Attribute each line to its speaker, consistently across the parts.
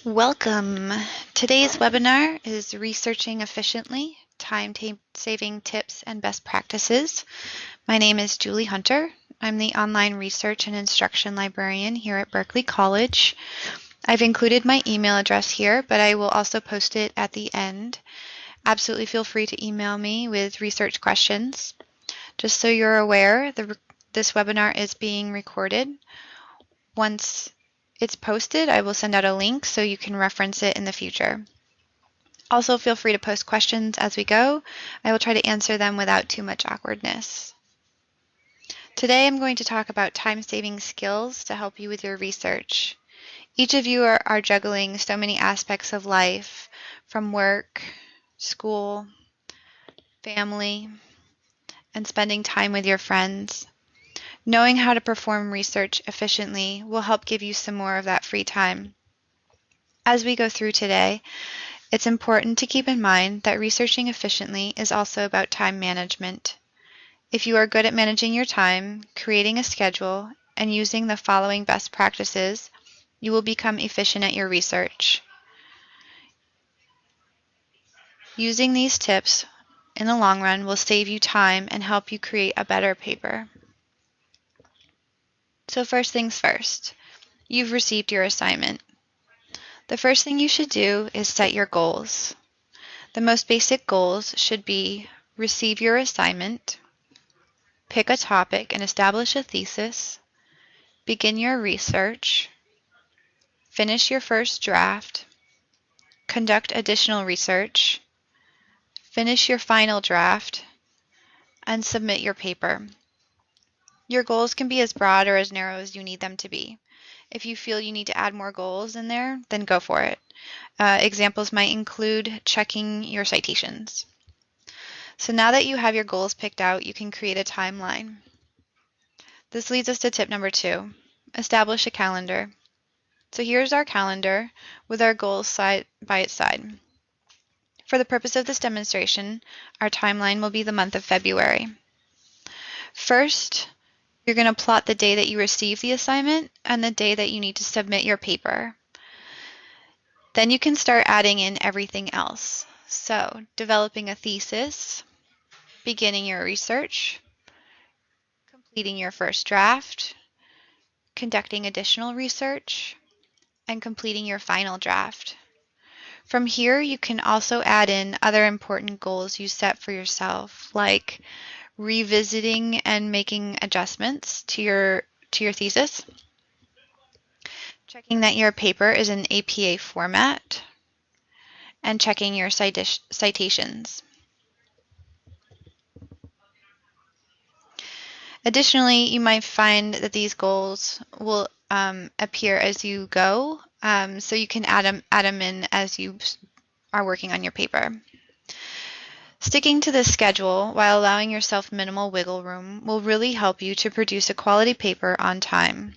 Speaker 1: Welcome. Today's webinar is Researching Efficiently, Time-Saving Tips and Best Practices. My name is Julie Hunter. I'm the Online Research and Instruction Librarian here at Berkeley College. I've included my email address here, but I will also post it at the end. Absolutely feel free to email me with research questions. Just so you're aware, this webinar is being recorded. Once it's posted, I will send out a link so you can reference it in the future. Also, feel free to post questions as we go. I will try to answer them without too much awkwardness. Today I'm going to talk about time-saving skills to help you with your research. Each of you are juggling so many aspects of life, from work, school, family, and spending time with your friends. Knowing how to perform research efficiently will help give you some more of that free time. As we go through today, it's important to keep in mind that researching efficiently is also about time management. If you are good at managing your time, creating a schedule, and using the following best practices, you will become efficient at your research. Using these tips in the long run will save you time and help you create a better paper. So first things first, you've received your assignment. The first thing you should do is set your goals. The most basic goals should be receive your assignment, pick a topic and establish a thesis, begin your research, finish your first draft, conduct additional research, finish your final draft, and submit your paper. Your goals can be as broad or as narrow as you need them to be. If you feel you need to add more goals in there, then go for it. Examples might include checking your citations. So now that you have your goals picked out, you can create a timeline. This leads us to tip number 2, establish a calendar. So here's our calendar with our goals side by its side. For the purpose of this demonstration, our timeline will be the month of February. First, you're going to plot the day that you receive the assignment and the day that you need to submit your paper. Then you can start adding in everything else. So, developing a thesis, beginning your research, completing your first draft, conducting additional research, and completing your final draft. From here, you can also add in other important goals you set for yourself, like revisiting and making adjustments to your thesis, checking that your paper is in APA format, and checking your citations. Additionally, you might find that these goals will appear as you go, so you can add them in as you are working on your paper. Sticking to this schedule while allowing yourself minimal wiggle room will really help you to produce a quality paper on time.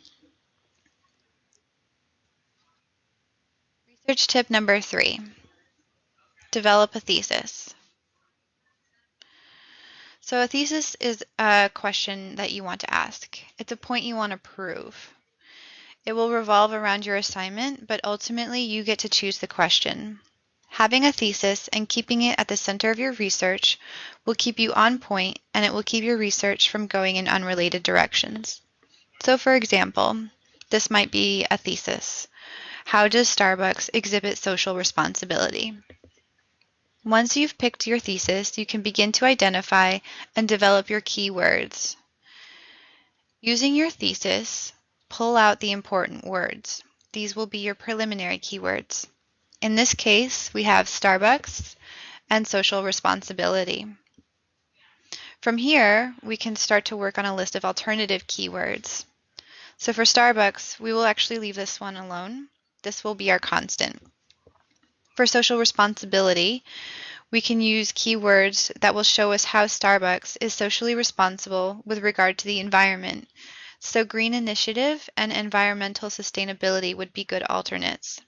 Speaker 1: Research tip number 3, develop a thesis. So a thesis is a question that you want to ask. It's a point you want to prove. It will revolve around your assignment, but ultimately you get to choose the question. Having a thesis and keeping it at the center of your research will keep you on point, and it will keep your research from going in unrelated directions. So for example, this might be a thesis. How does Starbucks exhibit social responsibility? Once you've picked your thesis, you can begin to identify and develop your keywords. Using your thesis, pull out the important words. These will be your preliminary keywords. In this case, we have Starbucks and social responsibility. From here, we can start to work on a list of alternative keywords. So for Starbucks, we will actually leave this one alone. This will be our constant. For social responsibility, we can use keywords that will show us how Starbucks is socially responsible with regard to the environment. So green initiative and environmental sustainability would be good alternates.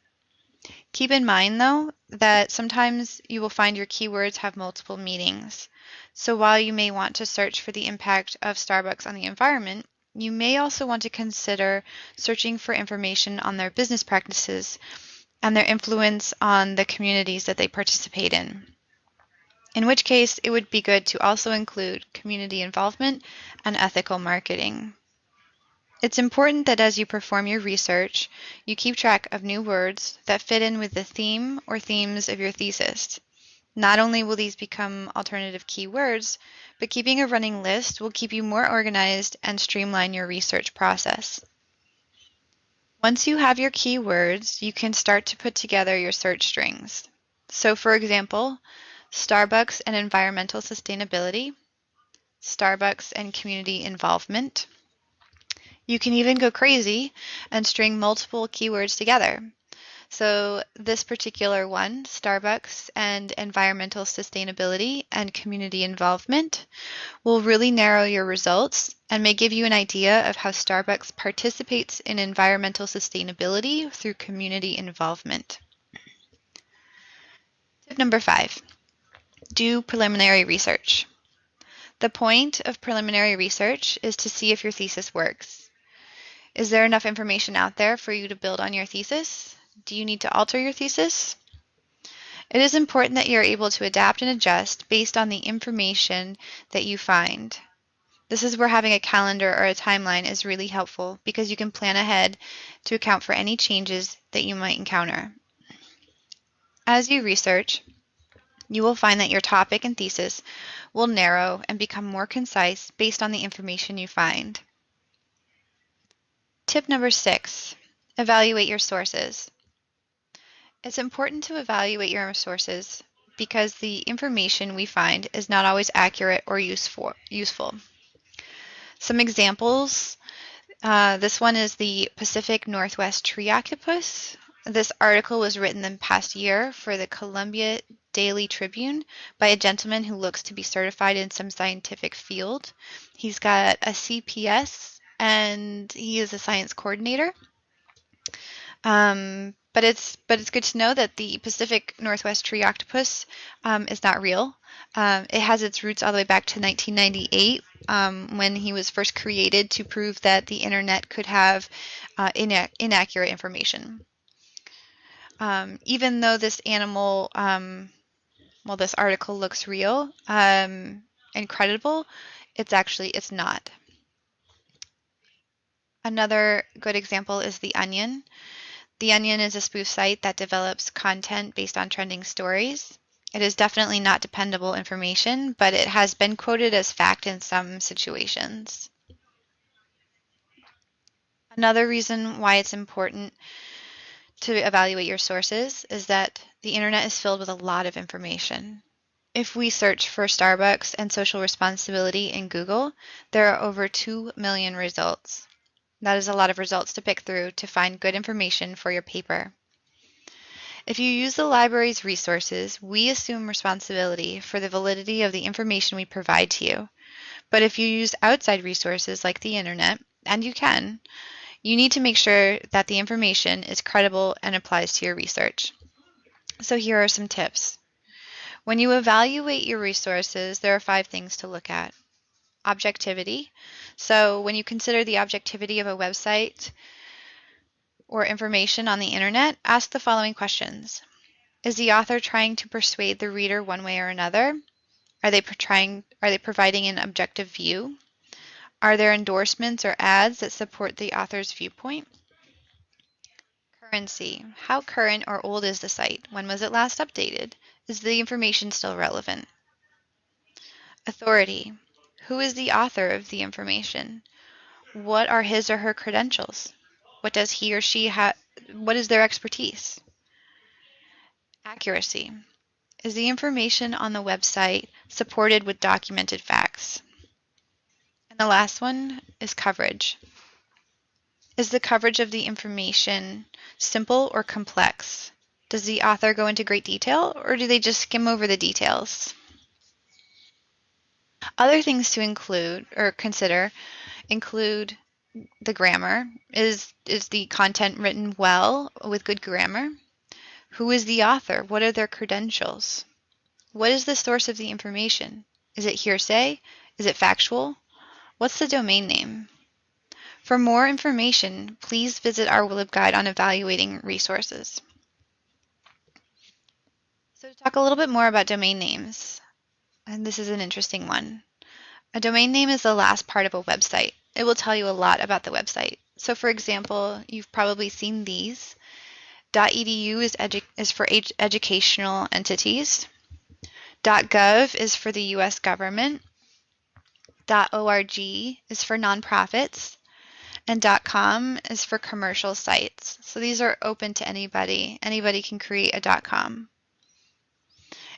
Speaker 1: Keep in mind, though, that sometimes you will find your keywords have multiple meanings. So while you may want to search for the impact of Starbucks on the environment, you may also want to consider searching for information on their business practices and their influence on the communities that they participate in which case it would be good to also include community involvement and ethical marketing. It's important that as you perform your research, you keep track of new words that fit in with the theme or themes of your thesis. Not only will these become alternative keywords, but keeping a running list will keep you more organized and streamline your research process. Once you have your keywords, you can start to put together your search strings. So for example, Starbucks and environmental sustainability, Starbucks and community involvement. You can even go crazy and string multiple keywords together. So this particular one, Starbucks and environmental sustainability and community involvement, will really narrow your results and may give you an idea of how Starbucks participates in environmental sustainability through community involvement. Tip number 5, do preliminary research. The point of preliminary research is to see if your thesis works. Is there enough information out there for you to build on your thesis? Do you need to alter your thesis? It is important that you're able to adapt and adjust based on the information that you find. This is where having a calendar or a timeline is really helpful because you can plan ahead to account for any changes that you might encounter. As you research, you will find that your topic and thesis will narrow and become more concise based on the information you find. Tip number 6, evaluate your sources. It's important to evaluate your sources because the information we find is not always accurate or useful. Some examples, this one is the Pacific Northwest tree octopus. This article was written the past year for the Columbia Daily Tribune by a gentleman who looks to be certified in some scientific field. He's got a CPS and he is a science coordinator. But it's good to know that the Pacific Northwest tree octopus is not real. It has its roots all the way back to 1998 when he was first created to prove that the internet could have inaccurate information. Even though this animal, this article looks real and credible, it's not. Another good example is The Onion. The Onion is a spoof site that develops content based on trending stories. It is definitely not dependable information, but it has been quoted as fact in some situations. Another reason why it's important to evaluate your sources is that the internet is filled with a lot of information. If we search for Starbucks and social responsibility in Google, there are over 2 million results. That is a lot of results to pick through to find good information for your paper. If you use the library's resources, we assume responsibility for the validity of the information we provide to you. But if you use outside resources like the internet, and you can, you need to make sure that the information is credible and applies to your research. So here are some tips. When you evaluate your resources, there are 5 things to look at. Objectivity. So when you consider the objectivity of a website or information on the internet, ask the following questions. Is the author trying to persuade the reader one way or another? Are they providing an objective view? Are there endorsements or ads that support the author's viewpoint? Currency. How current or old is the site? When was it last updated? Is the information still relevant? Authority. Who is the author of the information? What are his or her credentials? What does he or she have? What is their expertise? Accuracy. Is the information on the website supported with documented facts? And the last one is coverage. Is the coverage of the information simple or complex? Does the author go into great detail or do they just skim over the details? Other things to include or consider include the grammar. Is the content written well with good grammar? Who is the author? What are their credentials? What is the source of the information? Is it hearsay? Is it factual? What's the domain name? For more information, please visit our LibGuide on evaluating resources. So to talk a little bit more about domain names, and this is an interesting one. A domain name is the last part of a website. It will tell you a lot about the website. So for example, you've probably seen these. .edu is for educational entities. .gov is for the US government. .org is for nonprofits. And .com is for commercial sites. So these are open to anybody. Anybody can create a .com.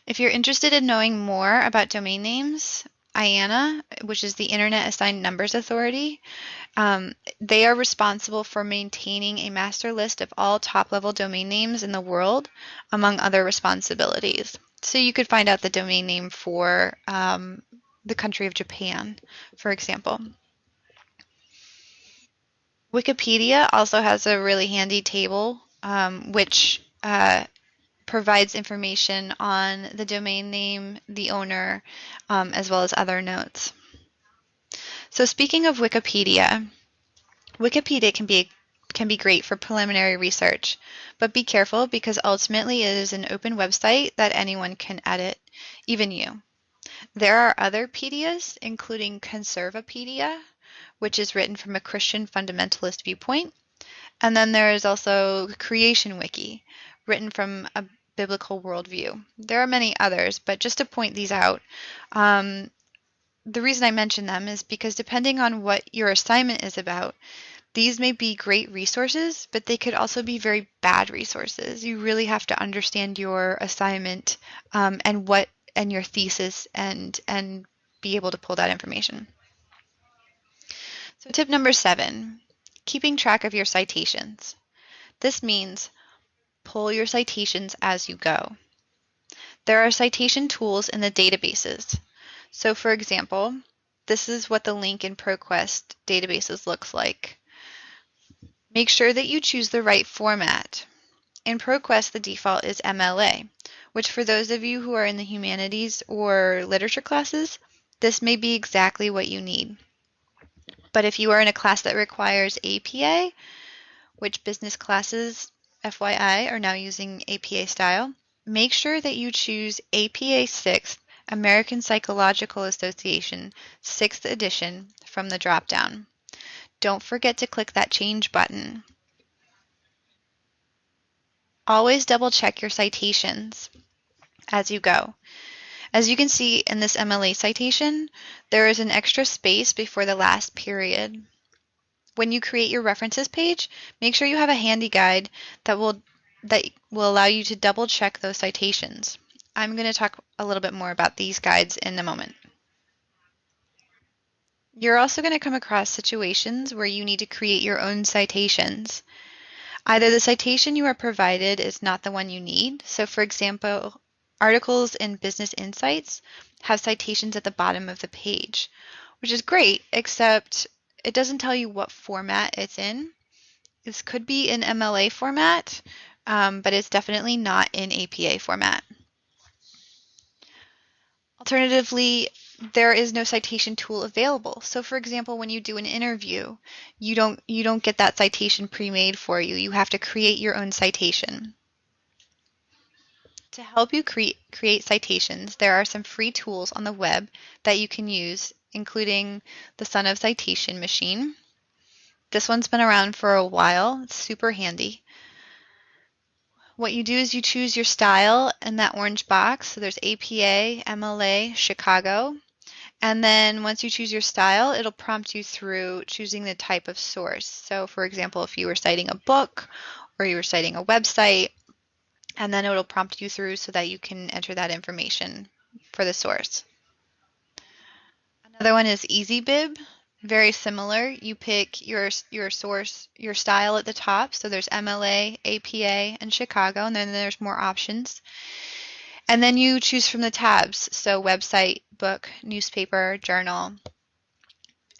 Speaker 1: If you're interested in knowing more about domain names, IANA, which is the Internet Assigned Numbers Authority, they are responsible for maintaining a master list of all top-level domain names in the world, among other responsibilities. So you could find out the domain name for the country of Japan, for example. Wikipedia also has a really handy table which provides information on the domain name, the owner, as well as other notes. So speaking of Wikipedia, Wikipedia can be great for preliminary research, but be careful because ultimately it is an open website that anyone can edit, even you. There are other pedias, including Conservapedia, which is written from a Christian fundamentalist viewpoint, and then there is also Creation Wiki, written from a biblical worldview. There are many others, but just to point these out, the reason I mention them is because depending on what your assignment is about, these may be great resources, but they could also be very bad resources. You really have to understand your assignment and your thesis and be able to pull that information. So tip number 7, keeping track of your citations. This means pull your citations as you go. There are citation tools in the databases. So for example, this is what the link in ProQuest databases looks like. Make sure that you choose the right format. In ProQuest, the default is MLA, which for those of you who are in the humanities or literature classes, this may be exactly what you need. But if you are in a class that requires APA, which business classes, FYI, are now using APA style, make sure that you choose APA 6th, American Psychological Association, 6th edition from the dropdown. Don't forget to click that change button. Always double check your citations as you go. As you can see in this MLA citation, there is an extra space before the last period. When you create your references page, make sure you have a handy guide that will allow you to double check those citations. I'm going to talk a little bit more about these guides in a moment. You're also going to come across situations where you need to create your own citations. Either the citation you are provided is not the one you need. So for example, articles in Business Insights have citations at the bottom of the page, which is great, except it doesn't tell you what format it's in. This could be in MLA format, but it's definitely not in APA format. Alternatively, there is no citation tool available. So for example, when you do an interview, you don't get that citation pre-made for you. You have to create your own citation. To help you create citations, there are some free tools on the web that you can use, including the Son of Citation Machine. This one's been around for a while. It's super handy. What you do is you choose your style in that orange box. So there's APA, MLA, Chicago. And then once you choose your style, it'll prompt you through choosing the type of source. So for example, if you were citing a book or you were citing a website, and then it'll prompt you through so that you can enter that information for the source. Another one is EasyBib. Very similar. You pick your source, your style at the top. So there's MLA, APA, and Chicago, and then there's more options. And then you choose from the tabs. So website, book, newspaper, journal.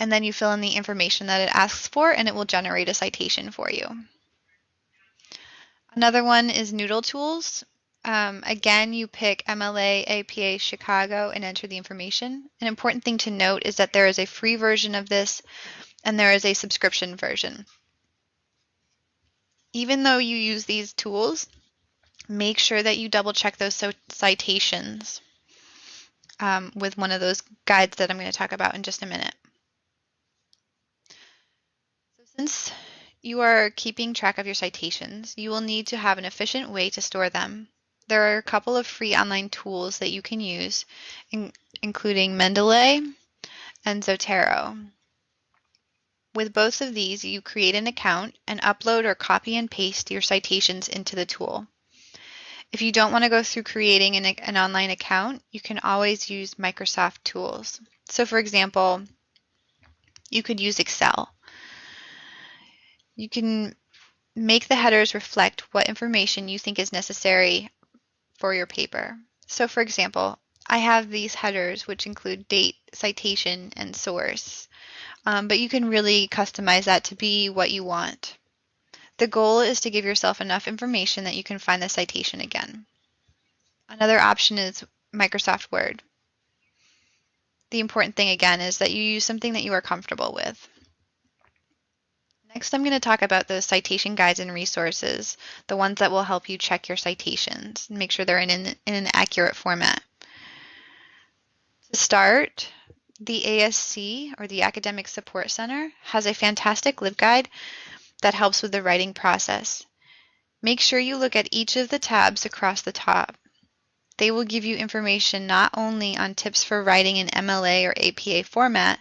Speaker 1: And then you fill in the information that it asks for, and it will generate a citation for you. Another one is Noodle Tools. Again, you pick MLA, APA, Chicago, and enter the information. An important thing to note is that there is a free version of this and there is a subscription version. Even though you use these tools, make sure that you double check those citations with one of those guides that I'm going to talk about in just a minute. So since you are keeping track of your citations, you will need to have an efficient way to store them. There are a couple of free online tools that you can use, including Mendeley and Zotero. With both of these, you create an account and upload or copy and paste your citations into the tool. If you don't want to go through creating an online account, you can always use Microsoft tools. So for example, you could use Excel. You can make the headers reflect what information you think is necessary for your paper. So for example, I have these headers which include date, citation, and source, but you can really customize that to be what you want. The goal is to give yourself enough information that you can find the citation again. Another option is Microsoft Word. The important thing again is that you use something that you are comfortable with. Next, I'm going to talk about the citation guides and resources, the ones that will help you check your citations and make sure they're in an accurate format. To start, the ASC, or the Academic Support Center, has a fantastic LibGuide that helps with the writing process. Make sure you look at each of the tabs across the top. They will give you information not only on tips for writing in MLA or APA format,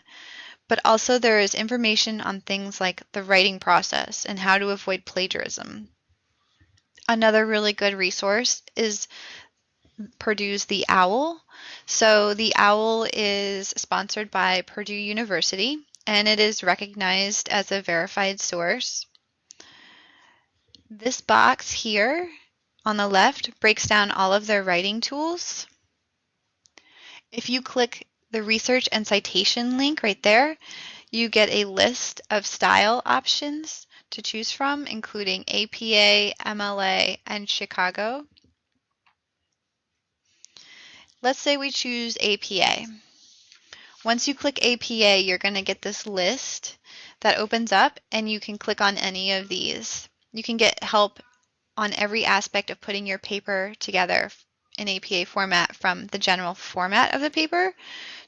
Speaker 1: but also there is information on things like the writing process and how to avoid plagiarism. Another really good resource is Purdue's The OWL. So The OWL is sponsored by Purdue University, and it is recognized as a verified source. This box here on the left breaks down all of their writing tools. If you click the research and citation link right there, you get a list of style options to choose from, including APA, MLA, and Chicago. Let's say we choose APA. Once you click APA, you're going to get this list that opens up, and you can click on any of these. You can get help on every aspect of putting your paper together in APA format, from the general format of the paper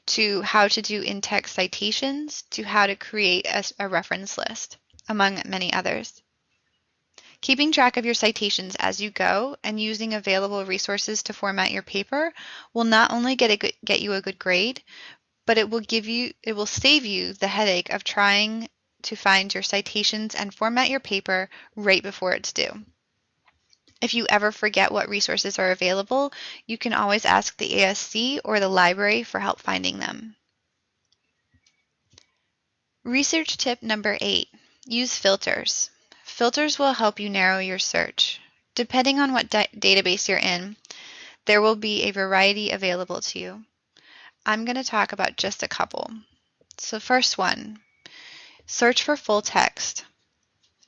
Speaker 1: to how to do in-text citations to how to create a reference list, among many others. Keeping track of your citations as you go and using available resources to format your paper will not only get you a good grade, but it will save you the headache of trying to find your citations and format your paper right before it's due. If you ever forget what resources are available, you can always ask the ASC or the library for help finding them. Research tip number 8, use filters. Filters will help you narrow your search. Depending on what database you're in, there will be a variety available to you. I'm going to talk about just a couple. So first one, search for full text.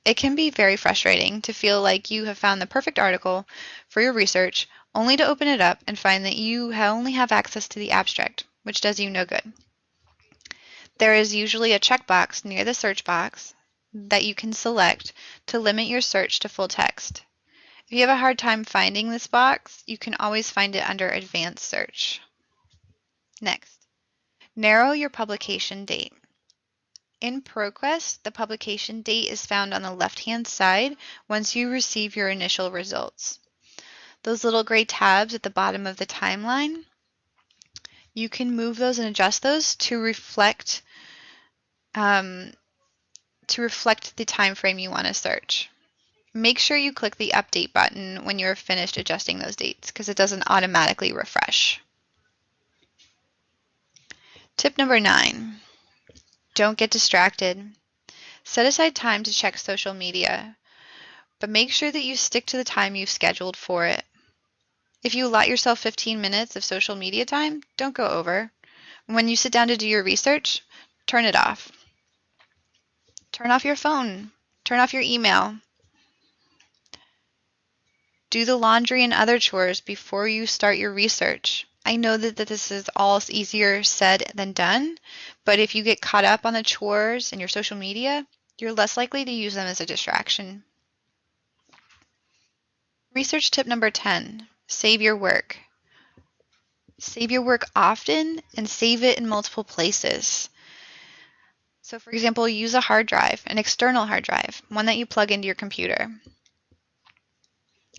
Speaker 1: It can be very frustrating to feel like you have found the perfect article for your research, only to open it up and find that you only have access to the abstract, which does you no good. There is usually a checkbox near the search box that you can select to limit your search to full text. If you have a hard time finding this box, you can always find it under Advanced Search. Next, narrow your publication date. In ProQuest, the publication date is found on the left-hand side once you receive your initial results. Those little gray tabs at the bottom of the timeline, you can move those and adjust those to reflect the time frame you want to search. Make sure you click the update button when you're finished adjusting those dates, because it doesn't automatically refresh. Tip number 9. Don't get distracted. Set aside time to check social media, but make sure that you stick to the time you've scheduled for it. If you allot yourself 15 minutes of social media time, don't go over. When you sit down to do your research, turn it off. Turn off your phone. Turn off your email. Do the laundry and other chores before you start your research. I know that this is all easier said than done, but if you get caught up on the chores and your social media, you're less likely to use them as a distraction. Research tip number 10, save your work. Save your work often and save it in multiple places. So for example, use a hard drive, an external hard drive, one that you plug into your computer.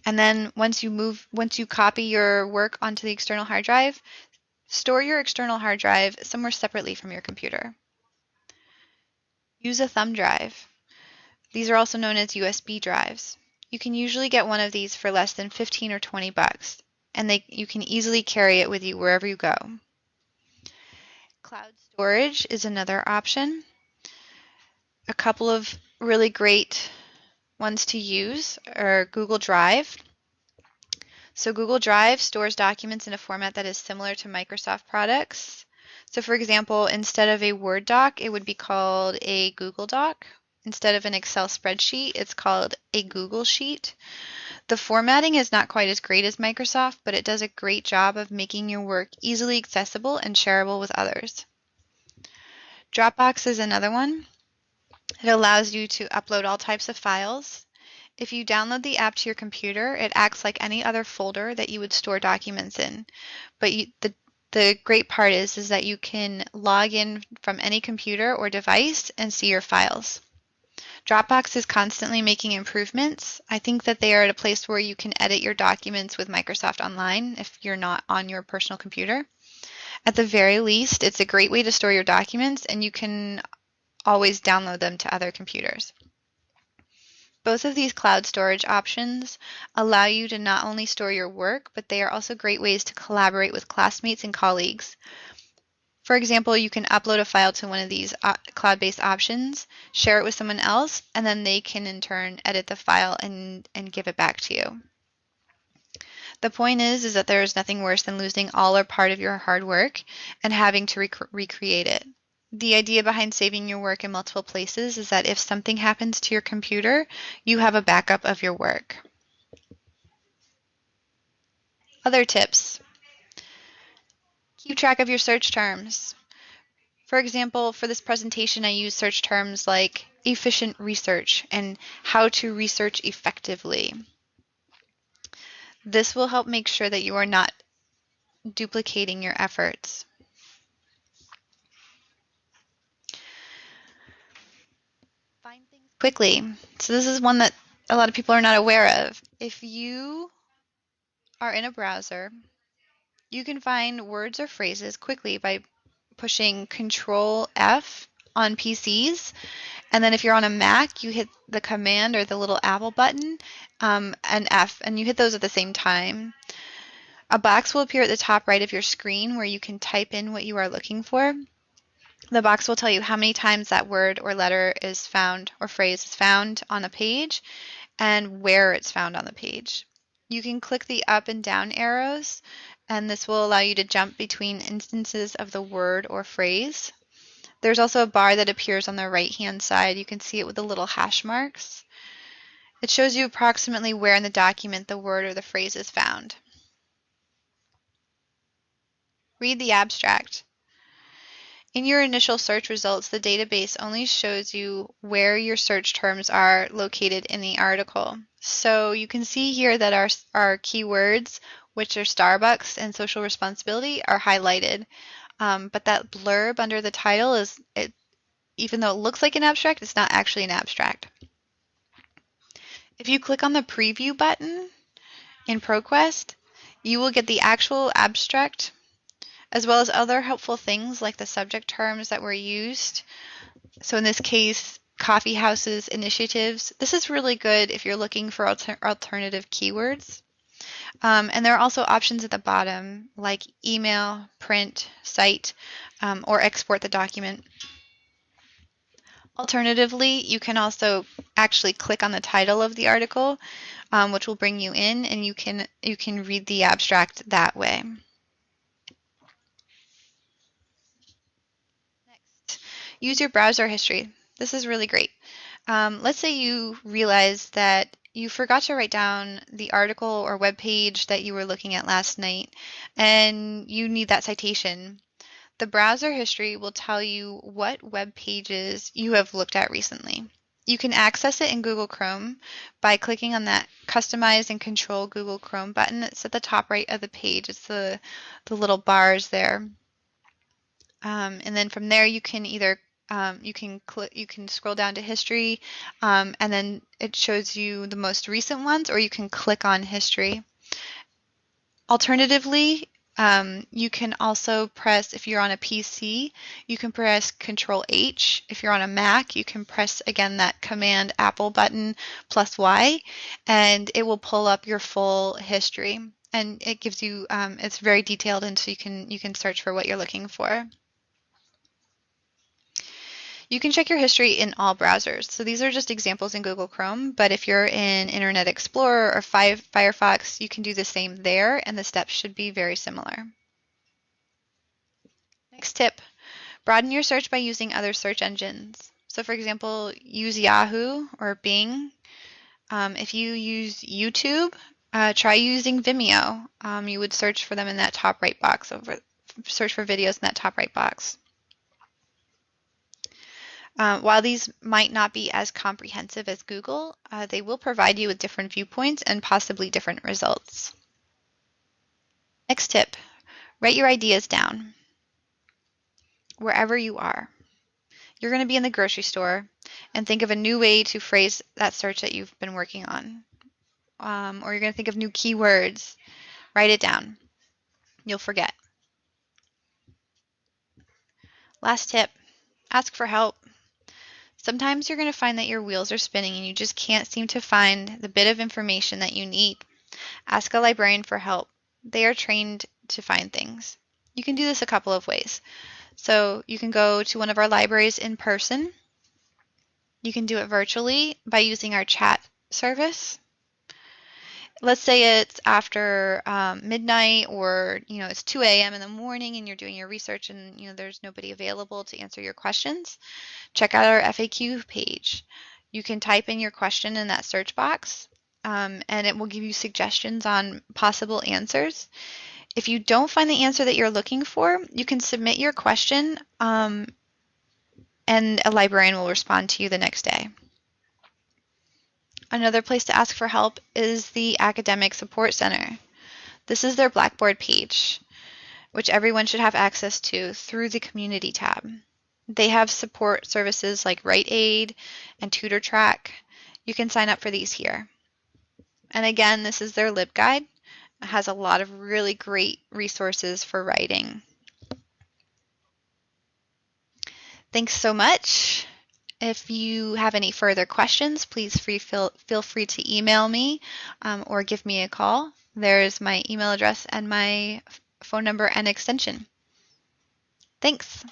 Speaker 1: And then once you copy your work onto the external hard drive, store your external hard drive somewhere separately from your computer. Use a thumb drive. These are also known as USB drives. You can usually get one of these for less than 15 or 20 bucks, and you can easily carry it with you wherever you go. Cloud storage is another option. A couple of really great ones to use are Google Drive. So Google Drive stores documents in a format that is similar to Microsoft products. So for example, instead of a Word doc, it would be called a Google Doc. Instead of an Excel spreadsheet, it's called a Google Sheet. The formatting is not quite as great as Microsoft, but it does a great job of making your work easily accessible and shareable with others. Dropbox is another one. It allows you to upload all types of files. If you download the app to your computer, it acts like any other folder that you would store documents in. But the great part is that you can log in from any computer or device and see your files. Dropbox is constantly making improvements. I think that they are at a place where you can edit your documents with Microsoft Online if you're not on your personal computer. At the very least, it's a great way to store your documents, and you can always download them to other computers. Both of these cloud storage options allow you to not only store your work, but they are also great ways to collaborate with classmates and colleagues. For example, you can upload a file to one of these cloud-based options, share it with someone else, and then they can in turn edit the file and give it back to you. The point is that there is nothing worse than losing all or part of your hard work and having to recreate it. The idea behind saving your work in multiple places is that if something happens to your computer, you have a backup of your work. Other tips. Keep track of your search terms. For example, for this presentation, I use search terms like efficient research and how to research effectively. This will help make sure that you are not duplicating your efforts. Find things quickly. So this is one that a lot of people are not aware of. If you are in a browser, you can find words or phrases quickly by pushing Control F on PCs. And then if you're on a Mac, you hit the command or the little Apple button and F, and you hit those at the same time. A box will appear at the top right of your screen where you can type in what you are looking for. The box will tell you how many times that word or letter is found or phrase is found on a page and where it's found on the page. You can click the up and down arrows, and this will allow you to jump between instances of the word or phrase. There's also a bar that appears on the right-hand side. You can see it with the little hash marks. It shows you approximately where in the document the word or the phrase is found. Read the abstract. In your initial search results, the database only shows you where your search terms are located in the article. So you can see here that our keywords, which are Starbucks and social responsibility, are highlighted. But that blurb under the title even though it looks like an abstract, it's not actually an abstract. If you click on the preview button in ProQuest, you will get the actual abstract as well as other helpful things like the subject terms that were used. So in this case, coffee houses, initiatives. This is really good if you're looking for alternative keywords. And there are also options at the bottom like email, print, cite, or export the document. Alternatively, you can also actually click on the title of the article, which will bring you in, and you can read the abstract that way. Next, use your browser history. This is really great. Let's say you realize that you forgot to write down the article or web page that you were looking at last night, and you need that citation. The browser history will tell you what web pages you have looked at recently. You can access it in Google Chrome by clicking on that Customize and Control Google Chrome button. It's at the top right of the page. It's the little bars there. And then from there, you can either you can scroll down to history, and then it shows you the most recent ones, or you can click on history. Alternatively, you can also press, if you're on a PC, you can press Control H. If you're on a Mac, you can press again that Command Apple button plus Y, and it will pull up your full history. And it gives you, it's very detailed, and so you can search for what you're looking for. You can check your history in all browsers. So these are just examples in Google Chrome, but if you're in Internet Explorer or Firefox, you can do the same there, and the steps should be very similar. Next tip, broaden your search by using other search engines. So for example, use Yahoo or Bing. If you use YouTube, try using Vimeo. You would search for them in that top right box, search for videos in that top right box. While these might not be as comprehensive as Google, they will provide you with different viewpoints and possibly different results. Next tip, write your ideas down wherever you are. You're going to be in the grocery store and think of a new way to phrase that search that you've been working on. Or you're going to think of new keywords. Write it down. You'll forget. Last tip, ask for help. Sometimes you're going to find that your wheels are spinning and you just can't seem to find the bit of information that you need. Ask a librarian for help. They are trained to find things. You can do this a couple of ways. So you can go to one of our libraries in person. You can do it virtually by using our chat service. Let's say it's after midnight, or it's 2 a.m. in the morning and you're doing your research and there's nobody available to answer your questions. Check out our FAQ page. You can type in your question in that search box, and it will give you suggestions on possible answers. If you don't find the answer that you're looking for, you can submit your question, and a librarian will respond to you the next day. Another place to ask for help is the Academic Support Center. This is their Blackboard page, which everyone should have access to through the Community tab. They have support services like Rite Aid and TutorTrack. You can sign up for these here. And again, this is their LibGuide. It has a lot of really great resources for writing. Thanks so much. If you have any further questions, please feel free to email me or give me a call. There's my email address and my phone number and extension. Thanks.